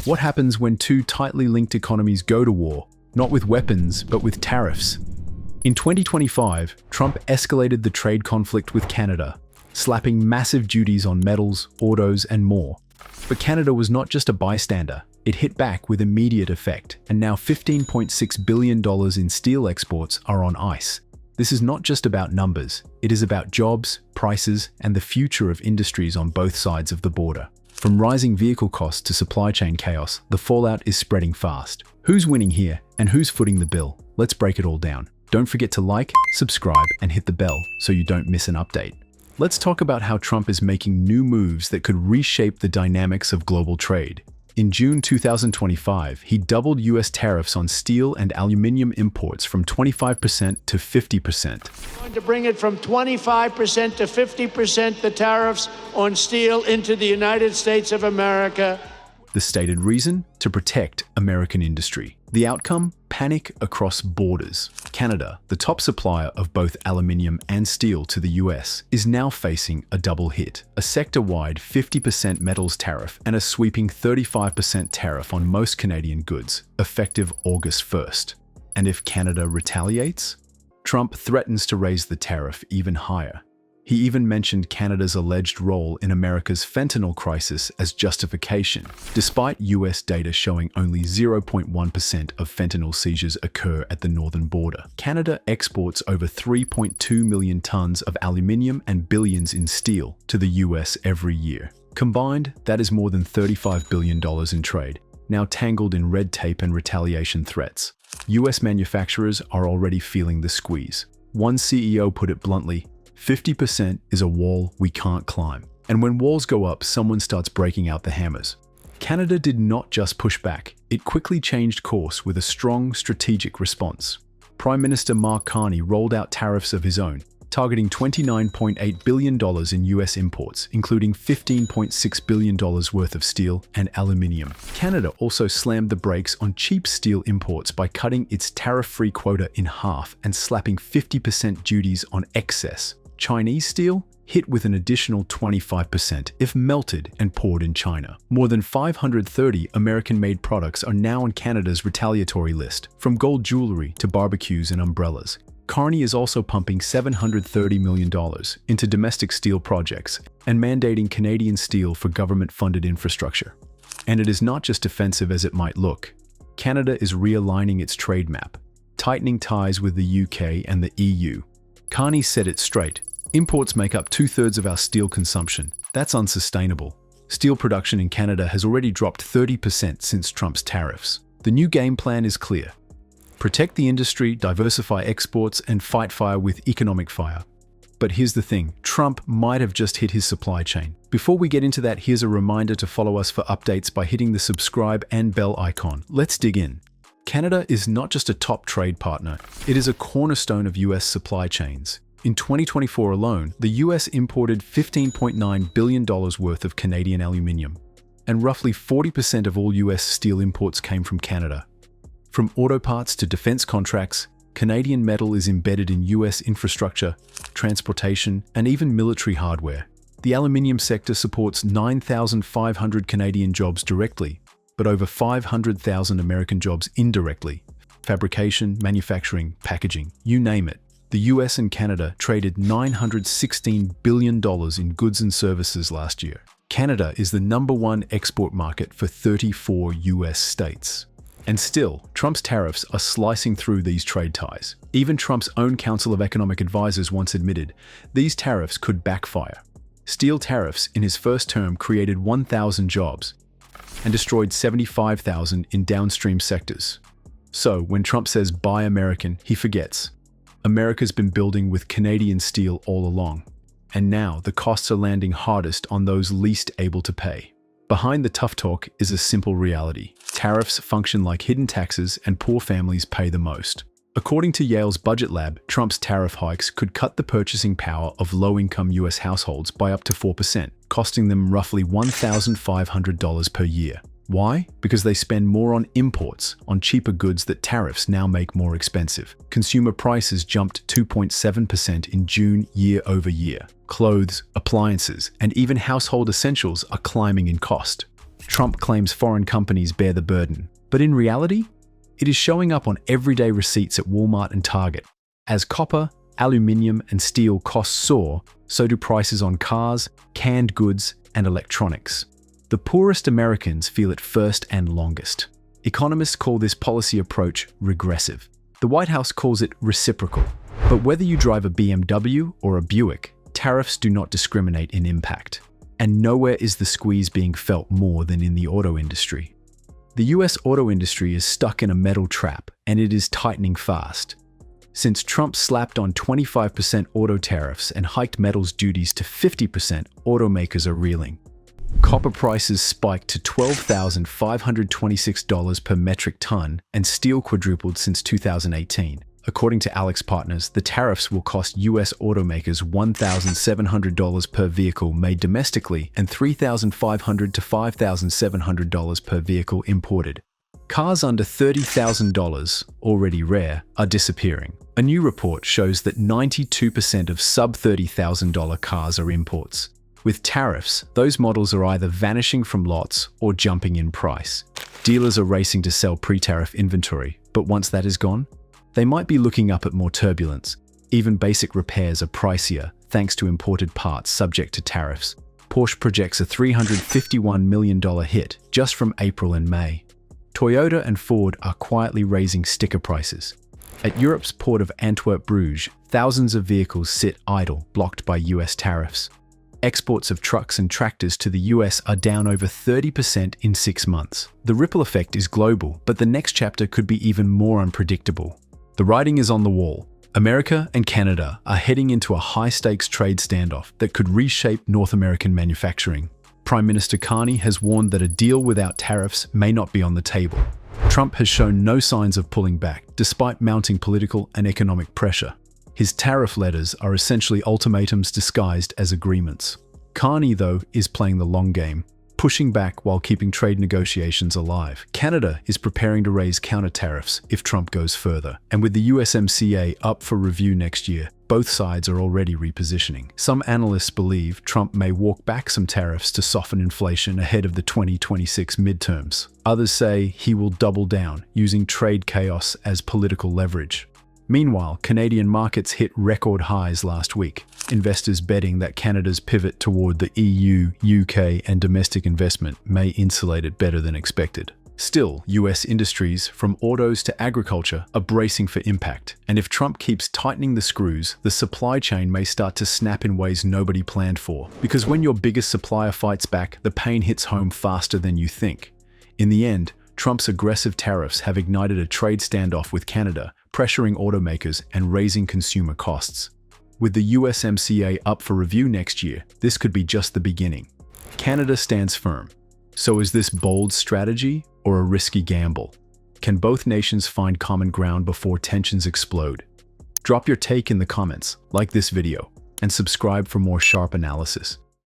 What happens when two tightly linked economies go to war, not with weapons, but with tariffs? In 2025, Trump escalated the trade conflict with Canada, slapping massive duties on metals, autos, and more. But Canada was not just a bystander. It hit back with immediate effect, and now $15.6 billion in steel exports are on ice. This is not just about numbers. It is about jobs, prices, and the future of industries on both sides of the border. From rising vehicle costs to supply chain chaos, the fallout is spreading fast. Who's winning here, and who's footing the bill? Let's break it all down. Don't forget to like, subscribe, and hit the bell so you don't miss an update. Let's talk about how Trump is making new moves that could reshape the dynamics of global trade. In June 2025, he doubled U.S. tariffs on steel and aluminum imports from 25% to 50%. We're going to bring it from 25% to 50%, the tariffs on steel into the United States of America. The stated reason? To protect American industry. The outcome? Panic across borders. Canada, the top supplier of both aluminium and steel to the US, is now facing a double hit. A sector-wide 50% metals tariff and a sweeping 35% tariff on most Canadian goods, effective August 1st. And if Canada retaliates? Trump threatens to raise the tariff even higher. He even mentioned Canada's alleged role in America's fentanyl crisis as justification, despite US data showing only 0.1% of fentanyl seizures occur at the northern border. Canada exports over 3.2 million tons of aluminium and billions in steel to the US every year. Combined, that is more than $35 billion in trade, now tangled in red tape and retaliation threats. US manufacturers are already feeling the squeeze. One CEO put it bluntly, 50% is a wall we can't climb. And when walls go up, someone starts breaking out the hammers. Canada did not just push back. It quickly changed course with a strong strategic response. Prime Minister Mark Carney rolled out tariffs of his own, targeting $29.8 billion in US imports, including $15.6 billion worth of steel and aluminium. Canada also slammed the brakes on cheap steel imports by cutting its tariff-free quota in half and slapping 50% duties on excess. Chinese steel hit with an additional 25% if melted and poured in China. More than 530 American-made products are now on Canada's retaliatory list, from gold jewelry to barbecues and umbrellas. Carney is also pumping $730 million into domestic steel projects and mandating Canadian steel for government-funded infrastructure. And it is not just defensive as it might look. Canada is realigning its trade map, tightening ties with the UK and the EU. Carney said it straight. Imports make up 2/3 of our steel consumption. That's unsustainable. Steel production in Canada has already dropped 30% since Trump's tariffs. The new game plan is clear. Protect the industry, diversify exports, and fight fire with economic fire. But here's the thing, Trump might have just hit his supply chain. Before we get into that, here's a reminder to follow us for updates by hitting the subscribe and bell icon. Let's dig in. Canada is not just a top trade partner, it is a cornerstone of US supply chains. In 2024 alone, the US imported $15.9 billion worth of Canadian aluminium, and roughly 40% of all US steel imports came from Canada. From auto parts to defense contracts, Canadian metal is embedded in US infrastructure, transportation, and even military hardware. The aluminium sector supports 9,500 Canadian jobs directly, but over 500,000 American jobs indirectly. Fabrication, manufacturing, packaging, you name it. The US and Canada traded $916 billion in goods and services last year. Canada is the #1 export market for 34 US states. And still, Trump's tariffs are slicing through these trade ties. Even Trump's own Council of Economic Advisors once admitted these tariffs could backfire. Steel tariffs in his first term created 1,000 jobs and destroyed 75,000 in downstream sectors. So when Trump says buy American, he forgets. America's been building with Canadian steel all along. And now the costs are landing hardest on those least able to pay. Behind the tough talk is a simple reality. Tariffs function like hidden taxes and poor families pay the most. According to Yale's Budget Lab, Trump's tariff hikes could cut the purchasing power of low-income US households by up to 4%, costing them roughly $1,500 per year. Why? Because they spend more on imports, on cheaper goods that tariffs now make more expensive. Consumer prices jumped 2.7% in June year over year. Clothes, appliances, and even household essentials are climbing in cost. Trump claims foreign companies bear the burden, but in reality, it is showing up on everyday receipts at Walmart and Target. As copper, aluminium, and steel costs soar, so do prices on cars, canned goods, and electronics. The poorest Americans feel it first and longest. Economists call this policy approach regressive. The White House calls it reciprocal. But whether you drive a BMW or a Buick, tariffs do not discriminate in impact. And nowhere is the squeeze being felt more than in the auto industry. The US auto industry is stuck in a metal trap, and it is tightening fast. Since Trump slapped on 25% auto tariffs and hiked metals duties to 50%, automakers are reeling. Copper prices spiked to $12,526 per metric ton, and steel quadrupled since 2018. According to Alex Partners, the tariffs will cost US automakers $1,700 per vehicle made domestically and $3,500 to $5,700 per vehicle imported. Cars under $30,000, already rare, are disappearing. A new report shows that 92% of sub-$30,000 cars are imports. With tariffs, those models are either vanishing from lots or jumping in price. Dealers are racing to sell pre-tariff inventory, but once that is gone, they might be looking up at more turbulence. Even basic repairs are pricier, thanks to imported parts subject to tariffs. Porsche projects a $351 million hit just from April and May. Toyota and Ford are quietly raising sticker prices. At Europe's port of Antwerp-Bruges, thousands of vehicles sit idle, blocked by US tariffs. Exports of trucks and tractors to the US are down over 30% in 6 months. The ripple effect is global, but the next chapter could be even more unpredictable. The writing is on the wall. America and Canada are heading into a high-stakes trade standoff that could reshape North American manufacturing. Prime Minister Carney has warned that a deal without tariffs may not be on the table. Trump has shown no signs of pulling back, despite mounting political and economic pressure. His tariff letters are essentially ultimatums disguised as agreements. Carney, though, is playing the long game, pushing back while keeping trade negotiations alive. Canada is preparing to raise counter-tariffs if Trump goes further. And with the USMCA up for review next year, both sides are already repositioning. Some analysts believe Trump may walk back some tariffs to soften inflation ahead of the 2026 midterms. Others say he will double down, using trade chaos as political leverage. Meanwhile, Canadian markets hit record highs last week, investors betting that Canada's pivot toward the EU, UK, and domestic investment may insulate it better than expected. Still, US industries, from autos to agriculture, are bracing for impact. And if Trump keeps tightening the screws, the supply chain may start to snap in ways nobody planned for. Because when your biggest supplier fights back, the pain hits home faster than you think. In the end, Trump's aggressive tariffs have ignited a trade standoff with Canada, pressuring automakers and raising consumer costs. With the USMCA up for review next year, this could be just the beginning. Canada stands firm. So is this bold strategy or a risky gamble? Can both nations find common ground before tensions explode? Drop your take in the comments, like this video, and subscribe for more sharp analysis.